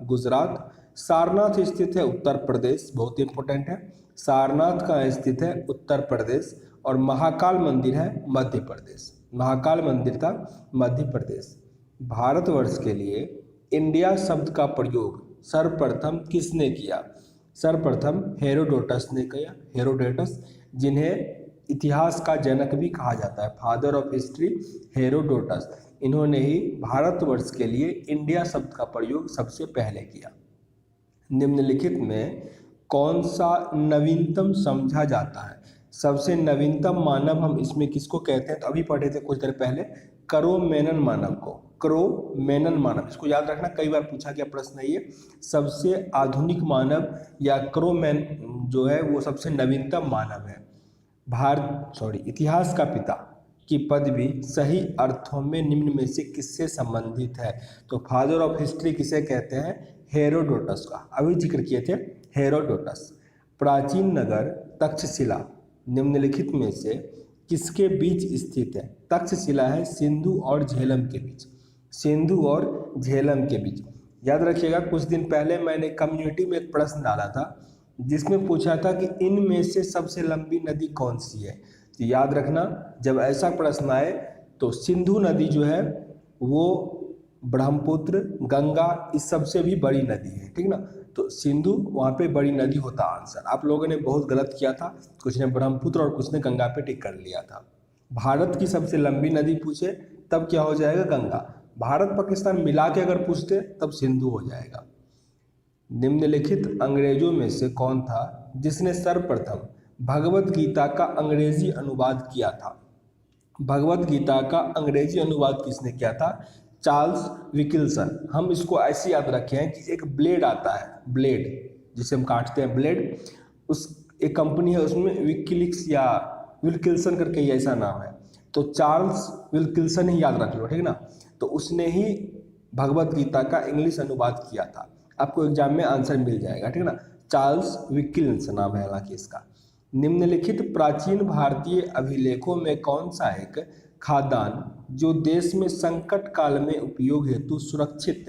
गुजरात। सारनाथ स्थित है उत्तर प्रदेश, बहुत इंपॉर्टेंट है। सारनाथ कहाँ स्थित है? उत्तर प्रदेश। और महाकाल मंदिर है मध्य प्रदेश। महाकाल मंदिर था मध्य प्रदेश। भारतवर्ष के लिए इंडिया शब्द का प्रयोग सर्वप्रथम किसने किया? सर्वप्रथम हेरोडोटस ने किया। हेरोडोटस, जिन्हें इतिहास का जनक भी कहा जाता है, फादर ऑफ हिस्ट्री, हेरोडोटस, इन्होंने ही भारतवर्ष के लिए इंडिया शब्द का प्रयोग सबसे पहले किया। निम्नलिखित में कौन सा नवीनतम समझा जाता है? सबसे नवीनतम मानव हम इसमें किसको कहते हैं? तो अभी पढ़े थे कुछ देर पहले, क्रो-मैनन मानव को। क्रो-मैनन मानव, इसको याद रखना, कई बार पूछा गया प्रश्न है ये। सबसे आधुनिक मानव या क्रो-मैन जो है वो सबसे नवीनतम मानव है। इतिहास का पिता की पदवी सही अर्थों में निम्न में से किससे संबंधित है? तो फादर ऑफ हिस्ट्री किसे कहते हैं? हेरोडोटस का, अभी जिक्र किए थे हेरोडोटस। प्राचीन नगर तक्षशिला निम्नलिखित में से किसके बीच स्थित है? तक्षशिला है सिंधु और झेलम के बीच। सिंधु और झेलम के बीच। याद रखिएगा, कुछ दिन पहले मैंने कम्युनिटी में एक प्रश्न डाला था जिसमें पूछा था कि इनमें से सबसे लंबी नदी कौन सी है? तो याद रखना, जब ऐसा प्रश्न आए तो सिंधु नदी जो है वो ब्रह्मपुत्र, गंगा, इस सबसे भी बड़ी नदी है, ठीक ना। तो सिंधु वहाँ पे बड़ी नदी होता आंसर। आप लोगों ने बहुत गलत किया था, कुछ ने ब्रह्मपुत्र और कुछ ने गंगा पे टिक कर लिया था। भारत की सबसे लंबी नदी पूछे तब क्या हो जाएगा? गंगा। भारत पाकिस्तान मिला के अगर पूछते तब सिंधु हो जाएगा। निम्नलिखित अंग्रेजों में से कौन था जिसने सर्वप्रथम भगवत गीता का अंग्रेजी अनुवाद किया था? भगवत गीता का अंग्रेजी अनुवाद किसने किया था? चार्ल्स विकिल्सन। हम इसको ऐसे याद रखे हैं कि एक ब्लेड आता है, ब्लेड जिसे हम काटते हैं, ब्लेड, उस एक कंपनी है उसमें विकिलिक्स या विल्किल्सन करके ही ऐसा नाम है, तो चार्ल्स विल्किल्सन ही याद रख लो, ठीक ना। तो उसने ही भगवत गीता का इंग्लिश अनुवाद किया था। आपको एग्जाम में आंसर मिल जाएगा, ठीक ना। चार्ल्स विकिल्सन नाम है हालांकि इसका। निम्नलिखित प्राचीन भारतीय अभिलेखों में कौन सा एक खाद्यान्न जो देश में संकट काल में उपयोग हेतु सुरक्षित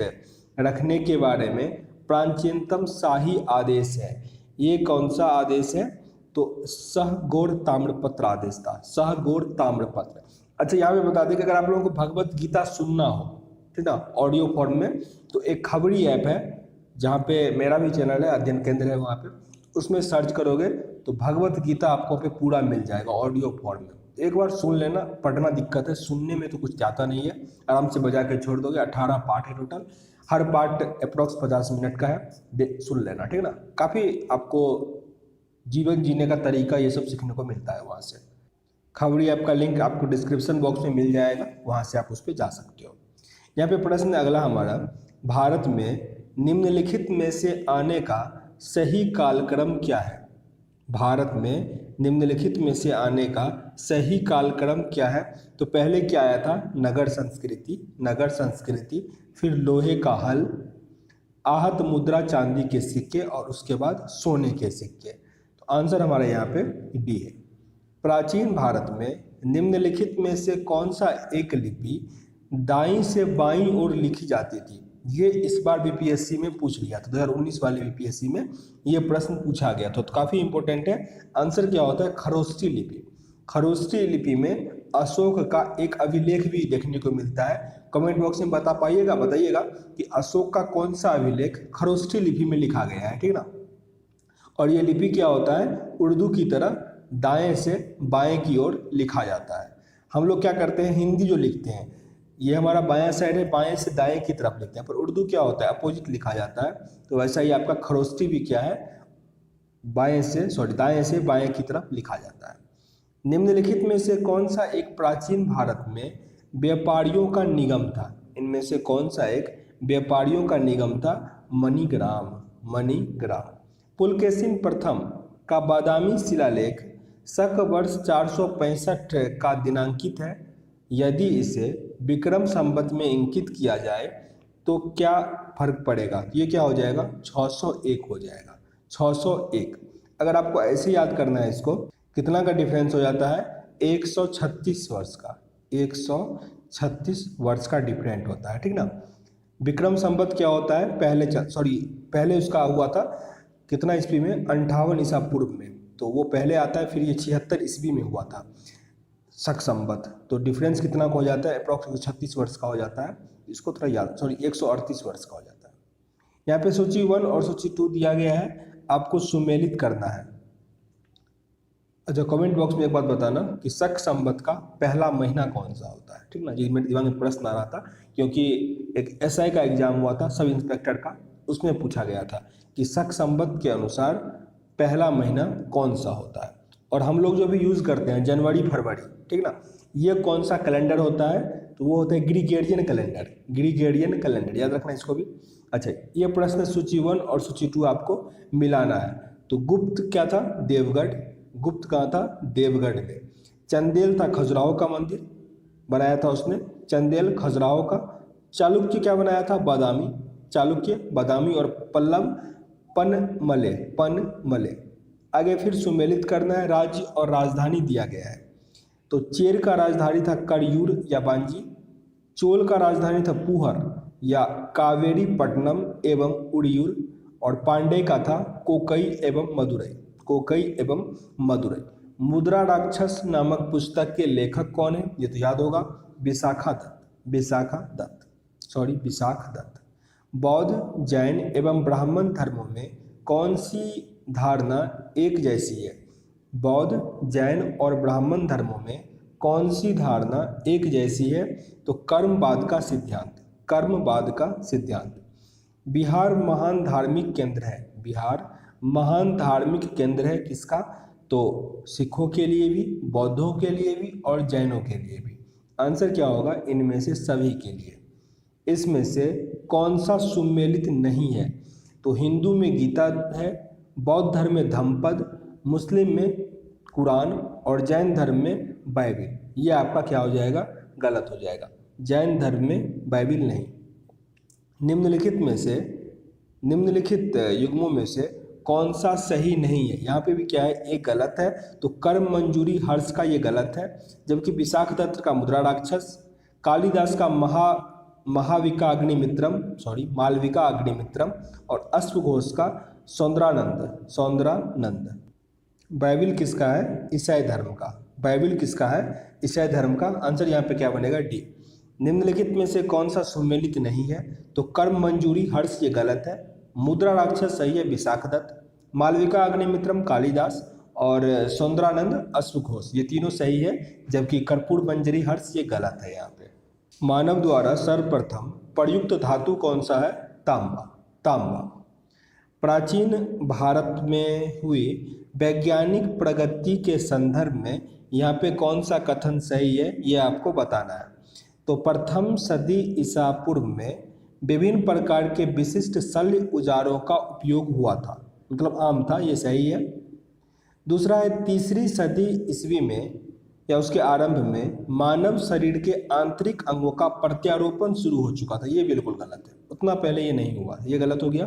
रखने के बारे में प्राचीनतम शाही आदेश है? ये कौन सा आदेश है? तो सहगौर ताम्रपत्र आदेश था, सहगौर ताम्रपत्र। अच्छा, यहाँ पे बता दें कि अगर आप लोगों को भगवत गीता सुनना हो, ठीक ना, ऑडियो फॉर्म में, तो एक खबरी ऐप है जहाँ पे मेरा भी चैनल है, अध्ययन केंद्र है, वहाँ पे उसमें सर्च करोगे तो भगवत गीता आपको पे पूरा मिल जाएगा ऑडियो फॉर्म में। एक बार सुन लेना, पढ़ना दिक्कत है, सुनने में तो कुछ जाता नहीं है, आराम से बजा के छोड़ दोगे। 18 पार्ट है टोटल, हर पार्ट अप्रॉक्स 50 मिनट का है, सुन लेना, ठीक है ना। काफ़ी आपको जीवन जीने का तरीका ये सब सीखने को मिलता है वहाँ से। खबरी ऐप का लिंक आपको डिस्क्रिप्शन बॉक्स में मिल जाएगा, वहाँ से आप उस पर जा सकते हो। यहाँ पे प्रश्न अगला हमारा, भारत में निम्नलिखित में से आने का सही कालक्रम क्या है? भारत में निम्नलिखित में से आने का सही कालक्रम क्या है? तो पहले क्या आया था? नगर संस्कृति, नगर संस्कृति, फिर लोहे का हल, आहत मुद्रा चांदी के सिक्के, और उसके बाद सोने के सिक्के। तो आंसर हमारा यहाँ पे डी है। प्राचीन भारत में निम्नलिखित में से कौन सा एक लिपि दाईं से बाईं ओर लिखी जाती थी? ये इस बार बीपीएससी में पूछ लिया था, 2019 वाले बीपीएससी में ये प्रश्न पूछा गया था, तो काफ़ी इंपॉर्टेंट है। आंसर क्या होता है? खरोष्ठी लिपि। खरोष्ठी लिपि में अशोक का एक अभिलेख भी देखने को मिलता है। कमेंट बॉक्स में बताइएगा कि अशोक का कौन सा अभिलेख खरोष्ठी लिपि में लिखा गया है, ठीक ना। और ये लिपि क्या होता है? उर्दू की तरह दाएं से बाएं की ओर लिखा जाता है। हम लोग क्या करते हैं, हिंदी जो लिखते हैं, ये हमारा बायां साइड है, बाएं से दाएं की तरफ लिखते हैं, पर उर्दू क्या होता है? अपोजिट लिखा जाता है। तो वैसा ही आपका खरोष्ठी भी क्या है? दाएं से बाएं की तरफ लिखा जाता है। निम्नलिखित में से कौन सा एक प्राचीन भारत में व्यापारियों का निगम था? इनमें से कौन सा एक व्यापारियों का निगम था? मणिग्राम, मणिग्राम। पुलकेशिन प्रथम का बादामी शिलालेख शक वर्ष 465 का दिनांकित है। यदि इसे विक्रम संवत में इंकित किया जाए तो क्या फर्क पड़ेगा? ये क्या हो जाएगा? 601 हो जाएगा, 601। अगर आपको ऐसे याद करना है, इसको कितना का डिफरेंस हो जाता है? 136 वर्ष का, 136 वर्ष का डिफरेंट होता है, ठीक ना। विक्रम संवत क्या होता है, पहले उसका हुआ था कितना ईस्वी में, 58 ईसा पूर्व में, तो वो पहले आता है, फिर ये 76 ईस्वी में हुआ था शक संवत। तो डिफरेंस कितना का हो जाता है, अप्रॉक्स 36 वर्ष का हो जाता है, इसको थोड़ा याद 138 वर्ष का हो जाता है। यहाँ पे सूची 1 और सूची 2 दिया गया है, आपको सुमेलित करना है। अच्छा, कमेंट बॉक्स में एक बात बताना कि शक संवत का पहला महीना कौन सा होता है, ठीक ना, जी मेरे दिमाग में प्रश्न आ रहा था क्योंकि एक एसआई का एग्जाम हुआ था सब इंस्पेक्टर का, उसमें पूछा गया था कि शक संवत के अनुसार पहला महीना कौन सा होता है। और हम लोग जो भी यूज़ करते हैं जनवरी फरवरी, ठीक ना, ये कौन सा कैलेंडर होता है, तो वो होता है ग्रीगोरियन कैलेंडर, ग्रीगोरियन कैलेंडर, याद रखना इसको भी। अच्छा, ये प्रश्न सूची 1 और सूची 2 आपको मिलाना है। तो गुप्त क्या था, देवगढ़, गुप्त कहाँ था, देवगढ़ में। चंदेल था खजुराहो का मंदिर बनाया था उसने, चंदेल खजुराहो का। चालुक्य क्या बनाया था, बादामी, चालुक्य बादामी। और पल्लव पनमले, पनमले। आगे फिर सुमेलित करना है, राज्य और राजधानी दिया गया है। तो चेर का राजधानी था करयूर या बांजी, चोल का राजधानी था पुहर या कावेरी पट्टनम एवं उड़ियूर, और पांडे का था कोकई एवं मदुरई, कोकई एवं मदुरई। मुद्रा राक्षस नामक पुस्तक के लेखक कौन है, ये तो याद होगा, विशाखा दत्त, विशाखा दत्त। बौद्ध, जैन एवं ब्राह्मण धर्मों में कौन सी धारणा एक जैसी है, बौद्ध, जैन और ब्राह्मण धर्मों में कौन सी धारणा एक जैसी है, तो कर्मवाद का सिद्धांत, कर्मवाद का सिद्धांत। बिहार महान धार्मिक केंद्र है, बिहार महान धार्मिक केंद्र है किसका, तो सिखों के लिए भी, बौद्धों के लिए भी और जैनों के लिए भी। आंसर क्या होगा, इनमें से सभी के लिए। इसमें से कौन सा सुमेलित नहीं है, तो हिंदू में गीता है, बौद्ध धर्म में धम्मपद, मुस्लिम में कुरान और जैन धर्म में बाइबिल। ये आपका क्या हो जाएगा, गलत हो जाएगा, जैन धर्म में बाइबिल नहीं। निम्नलिखित युग्मों में से कौन सा सही नहीं है, यहाँ पे भी क्या है, एक गलत है, तो कर्म मंजूरी हर्ष का ये गलत है, जबकि विशाख दत्त का मुद्रा राक्षस, कालिदास का मालविका अग्निमित्रम और अश्वघोष का सौंदरानंद। बाइबिल किसका है, ईसाई धर्म का, बाइबिल किसका है, ईसाई धर्म का। आंसर यहाँ पे क्या बनेगा, डी। निम्नलिखित में से कौन सा सुमेलित नहीं है, तो कर्म मंजूरी हर्ष ये गलत है, मुद्रा राक्षस सही है विशाख दत्त, मालविका अग्निमित्रम कालिदास और सौंदरानंद अश्वघोष, ये तीनों सही है, जबकि कर्पूर मंजरी हर्ष ये गलत है। यहाँ पे मानव द्वारा सर्वप्रथम प्रयुक्त धातु कौन सा है, तांबा। प्राचीन भारत में हुई वैज्ञानिक प्रगति के संदर्भ में यहाँ पे कौन सा कथन सही है, ये आपको बताना है। तो प्रथम सदी ईसा पूर्व में विभिन्न प्रकार के विशिष्ट शल्य औजारों का उपयोग हुआ था, मतलब आम था, ये सही है। दूसरा है, तीसरी सदी ईस्वी में या उसके आरंभ में मानव शरीर के आंतरिक अंगों का प्रत्यारोपण शुरू हो चुका था, ये बिल्कुल गलत है, उतना पहले ये नहीं हुआ, ये गलत हो गया।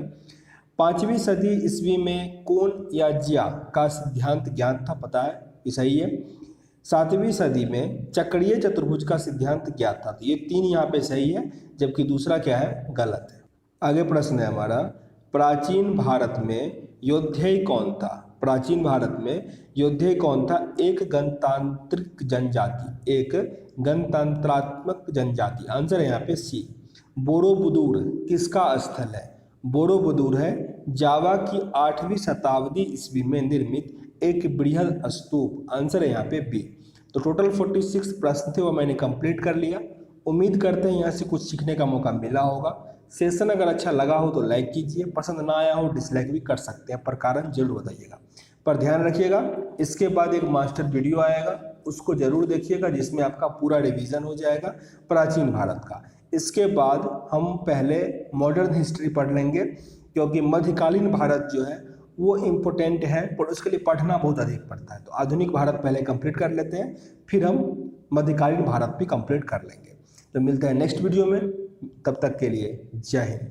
5वीं सदी ईस्वी में कोन या जिया का सिद्धांत ज्ञात था, पता है, ये सही है। 7वीं सदी में चक्रीय चतुर्भुज का सिद्धांत ज्ञात था, तो ये 3 यहाँ पे सही है, जबकि दूसरा क्या है, गलत है। आगे प्रश्न है हमारा, प्राचीन भारत में योद्धेय कौन था, प्राचीन भारत में योद्धेय कौन था, एक गणतांत्रिक जनजाति, एक गणतंत्रात्मक जनजाति। आंसर है यहाँ पे सी। बोरोबुदूर किसका स्थल है, बोरोबुदूर है जावा की 8वीं शताब्दी ईस्वी में निर्मित एक बृहद स्तूप। आंसर है यहाँ पे बी। तो टोटल 46 प्रश्न थे, वो मैंने कंप्लीट कर लिया। उम्मीद करते हैं यहाँ से कुछ सीखने का मौका मिला होगा। सेशन अगर अच्छा लगा हो तो लाइक कीजिए, पसंद ना आया हो डिसलाइक भी कर सकते हैं, पर कारण जरूर बताइएगा। पर ध्यान रखिएगा, इसके बाद एक मास्टर वीडियो आएगा, उसको जरूर देखिएगा, जिसमें आपका पूरा रिवीजन हो जाएगा प्राचीन भारत का। इसके बाद हम पहले मॉडर्न हिस्ट्री पढ़ लेंगे, क्योंकि मध्यकालीन भारत जो है वो इम्पोर्टेंट है, पर उसके लिए पढ़ना बहुत अधिक पड़ता है। तो आधुनिक भारत पहले कंप्लीट कर लेते हैं, फिर हम मध्यकालीन भारत भी कंप्लीट कर लेंगे। तो मिलते हैं नेक्स्ट वीडियो में, तब तक के लिए जय हिंद।